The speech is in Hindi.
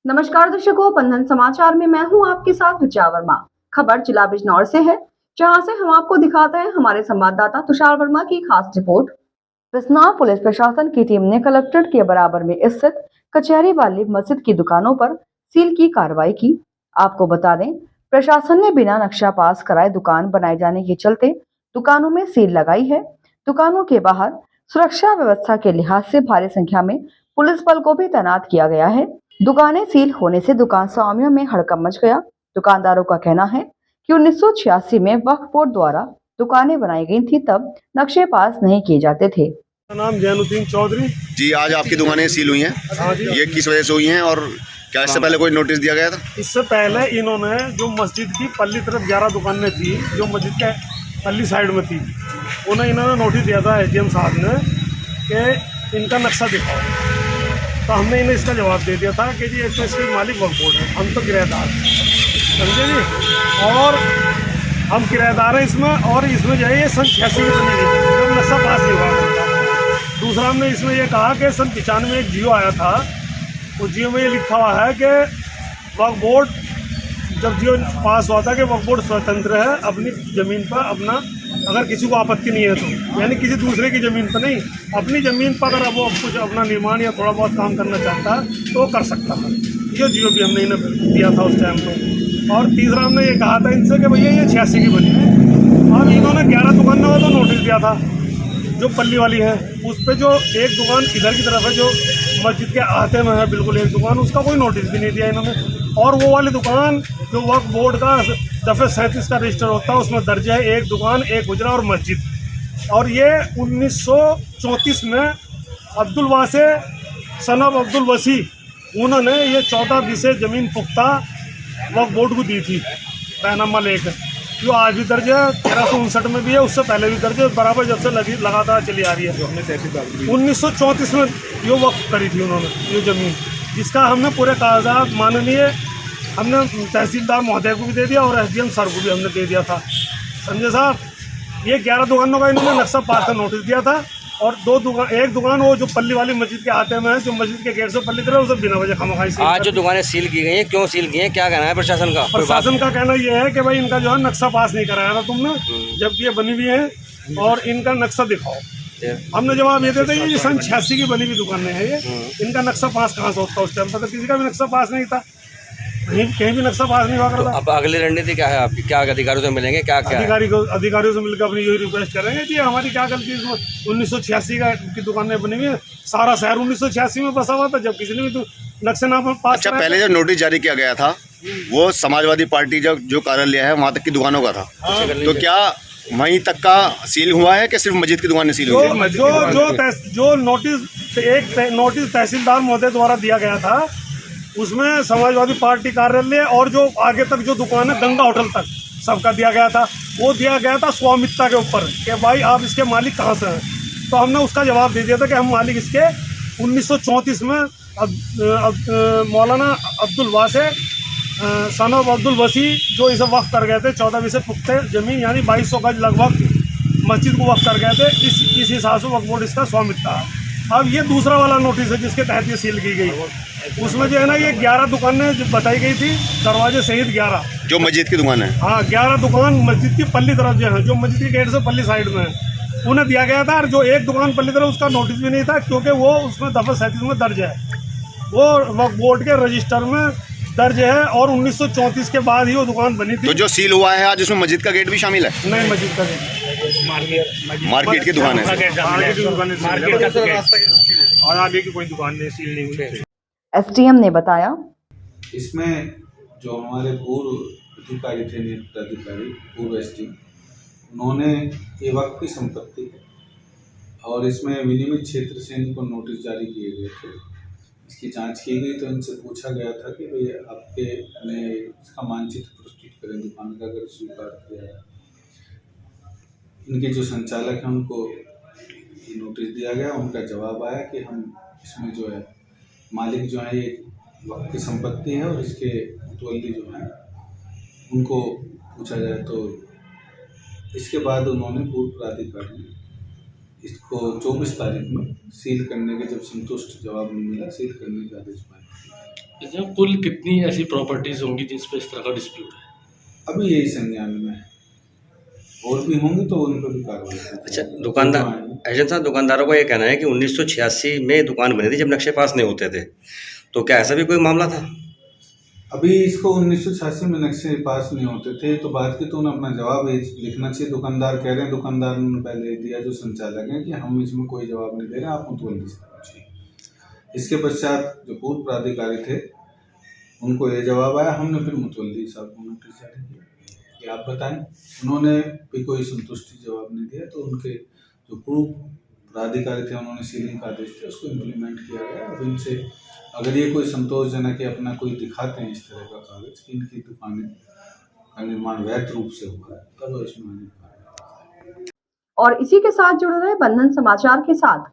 नमस्कार दर्शकों, बंधन समाचार में मैं हूं आपके साथ विजया वर्मा। खबर जिला बिजनौर से है, जहां से हम आपको दिखाते हैं हमारे संवाददाता तुषार वर्मा की खास रिपोर्ट। बिजनौर पुलिस प्रशासन की टीम ने कलेक्ट्रेट के बराबर में स्थित कचहरी वाली मस्जिद की दुकानों पर सील की कार्रवाई की। आपको बता दें, प्रशासन ने बिना नक्शा पास कराए दुकान बनाए जाने के चलते दुकानों में सील लगाई है। दुकानों के बाहर सुरक्षा व्यवस्था के लिहाज से भारी संख्या में पुलिस बल को भी तैनात किया गया है। दुकानें सील होने से दुकान स्वामियों में हड़कंप मच गया। दुकानदारों का कहना है कि 1986 में वक्फ बोर्ड द्वारा दुकानें बनाई गई थी, तब नक्शे पास नहीं किए जाते थे। नाम जैनुद्दीन चौधरी जी। आज आपकी दुकानें सील हुई हैं। हाँ जी। ये किस वजह से हुई हैं और क्या इससे पहले कोई नोटिस दिया गया था? इससे पहले इन्होंने जो मस्जिद की पल्ली तरफ 11 दुकानें थी, जो मस्जिद के पल्ली साइड में थी, उन्हें इन्होंने नोटिस दिया था एसडीएम साहब ने कि इनका नक्शा दिखाओ। तो हमने इन्हें इसका जवाब दे दिया था कि जी एक तो इसके मालिक वक्फ बोर्ड है, हम तो किराएदार, समझे जी। और हम किराएदार हैं इसमें, और इसमें जो है ये सन 86 में बनी थी, जब नक्शा पास नहीं हुआ था। दूसरा हमने इसमें ये कहा कि सन 95 में एक जियो आया था, उस जियो में ये लिखा हुआ है कि वक्फ बोर्ड, जब जियो पास हुआ था कि वक्फ बोर्ड स्वतंत्र है अपनी ज़मीन पर अपना, अगर किसी को आपत्ति नहीं है तो, यानी किसी दूसरे की ज़मीन पर नहीं, अपनी ज़मीन पर अगर वो कुछ अपना निर्माण या थोड़ा बहुत काम करना चाहता है तो वो कर सकता है। ये जियो भी हमने इन्हें दिया था उस टाइम पर। और तीसरा हमने ये कहा था इनसे कि भैया ये 86 की बनी है। अब इन्होंने 11 दुकानों का तो नोटिस दिया था, जो पल्ली वाली है उस पर जो एक दुकान इधर की तरफ है, जो मस्जिद के आहते में है बिल्कुल एक दुकान, उसका कोई नोटिस भी नहीं दिया इन्होंने। और वो वाली दुकान जो वक्फ बोर्ड का दफ़े 37 का रजिस्टर होता है, उसमें दर्ज है एक दुकान, एक हुजरा और मस्जिद। और ये 1934 में अब्दुल वासे सन ऑफ अब्दुल वसी, उन्होंने ये 14 बीसे ज़मीन पुख्ता वक्फ बोर्ड को दी थी, पैनामा लेकर, जो आज भी दर्ज है। 1359 में भी है, उससे पहले भी दर्ज है, बराबर जब से लगातार चली आ रही है। 1934 में ये वक्फ करी थी उन्होंने ये ज़मीन, जिसका हमने पूरे कागजात माननीय हमने तहसीलदार महोदय को भी दे दिया और एसडीएम सर को भी हमने दे दिया था। संजय साहब, ये 11 दुकानों का इन्होंने नक्शा पास का नोटिस दिया था, और एक दुकान वो जो पल्ली वाली मस्जिद के आते में है, जो मस्जिद के गेट से पल्ली तरह, उसे बिना वजह खामखाई से। आज जो दुकानें सील की गई हैं, क्यों सील की हैं, क्या कहना है प्रशासन का? प्रशासन का कहना ये है कि भाई इनका जो है नक्शा पास नहीं कराया था तुमने, जबकि ये बनी हुई है, और इनका नक्शा दिखाओ। हमने जवाब ये देते हैं ये सन 86 की बनी हुई दुकानें हैं, ये इनका नक्शा पास कहाँ से होता है? उस टाइम पर तो किसी का भी नक्शा पास नहीं था, कहीं भी नक्शा पास नहीं हुआ करता। अब अगली रणनीति क्या है आपकी? क्या अधिकारियों से मिलेंगे? क्या अधिकारियों से मिलकर अपनी यही रिक्वेस्ट करेंगे जी, हमारी क्या गलती है इसमें? 1986 की दुकानें बनी हुई है, सारा शहर 1986 में बसा हुआ था, जब किसी ने भी तो नक्शा ना पास। अच्छा, पहले जब नोटिस जारी किया गया था वो समाजवादी पार्टी जो कार्यालय है वहाँ तक की दुकानों का था, तो क्या वहीं तक का सील हुआ है कि सिर्फ मस्जिद की दुकानें सील हुई है? जो नोटिस तहसीलदार महोदय द्वारा दिया गया था, उसमें समाजवादी पार्टी कार्यालय और जो आगे तक जो दुकान है गंगा होटल तक सबका दिया गया था। वो दिया गया था स्वामित्व के ऊपर कि भाई आप इसके मालिक कहाँ से हैं। तो हमने उसका जवाब दे दिया था कि हम मालिक इसके 1934 में मौलाना अब्दुल वासे सन ऑफ अब्दुल वसी, जो इसे वक्फ कर गए थे 14 बीसे पुख्ते ज़मीन, यानी 2200 गज लगभग मस्जिद को वक्फ कर गए थे। इस हिसाब से वक्फ बोर्ड इसका स्वामित्व है। अब ये दूसरा वाला नोटिस है जिसके तहत ये सील की गई, उसमें जो है ना ये 11 दुकानें जो बताई गई थी, दरवाजे सहित 11 जो मस्जिद की दुकान है। हाँ, 11 दुकान मस्जिद की पल्ली तरफ जो है, जो मस्जिद के गेट से पल्ली साइड में है, उन्हें दिया गया था। और जो एक दुकान पल्ली तरफ, उसका नोटिस भी नहीं था, क्योंकि वो उसमें दफ़ा 37 में दर्ज है, वो वक्फ बोर्ड के रजिस्टर में दर्ज है, और 1934 के बाद ही वो दुकान बनी थी। तो जो सील हुआ है आज, उसमें मस्जिद का गेट भी शामिल है? नहीं, मस्जिद का गेट, मार्केट की दुकान है, और आगे की कोई दुकान नहीं, सील नहीं हुई। एसडीएम ने बताया, इसमें जो हमारे पूर्व अधिकारी थे, नियुक्त अधिकारी पूर्व एसडीएम, उन्होंने ये वक्त की संपत्ति है और इसमें विनियमित क्षेत्र से इनको नोटिस जारी किए गए थे। इसकी जांच की गई तो इनसे पूछा गया था कि भाई आपके ने इसका मानचित्र प्रस्तुत करें दुकान का, अगर स्वीकार किया है। इनके जो संचालक हैं उनको ये नोटिस दिया गया, उनका जवाब आया कि हम इसमें जो है मालिक जो है ये वक्त की संपत्ति है, और इसके मुतवल्ली जो है उनको पूछा जाए। तो इसके बाद उन्होंने पूर्व प्राधिकारी ने इसको 24 तारीख में सील करने के, जब संतुष्ट जवाब नहीं मिला, सील करने का आदेश पाया। इसमें कुल कितनी ऐसी प्रॉपर्टीज होंगी जिस पे इस तरह का डिस्प्यूट है? अभी यही संज्ञान में है, और भी होंगी तो उन पर भी कार्रवाई होगी। अच्छा, दुकानदार एजेंट साहब, दुकानदारों का ये कहना है कि 1986 में दुकान बनी थी जब नक्शे पास नहीं होते थे, तो क्या ऐसा भी कोई मामला था? अभी इसको 1986 में नक्शे पास नहीं होते थे तो बात की तो उन्हें अपना जवाब लिखना चाहिए। दुकानदार कह रहे हैं, दुकानदार ने पहले दिया जो संचालक है कि हम इसमें कोई जवाब नहीं दे रहे, आप मुतवल्ली से पूछिए। इसके पश्चात जो पूर्व प्राधिकारी थे उनको ये जवाब आया, हमने फिर मुतवल्ली साहब को नोटिस जारी किया कि आप बताएं। उन्होंने भी कोई संतुष्टि जवाब नहीं दिया, तो उनके जो पूर्व प्राधिकारी थे उन्होंने सीलिंग का आदेश दिया, उसको इम्प्लीमेंट किया गया। अब इनसे अगर ये कोई संतोषजनक है, अपना कोई दिखाते हैं इस तरह का कागज कि इनकी दुकानें का निर्माण वैध रूप से हुआ है, तब इसमें और इसी के साथ जुड़ रहे बंधन समाचार के साथ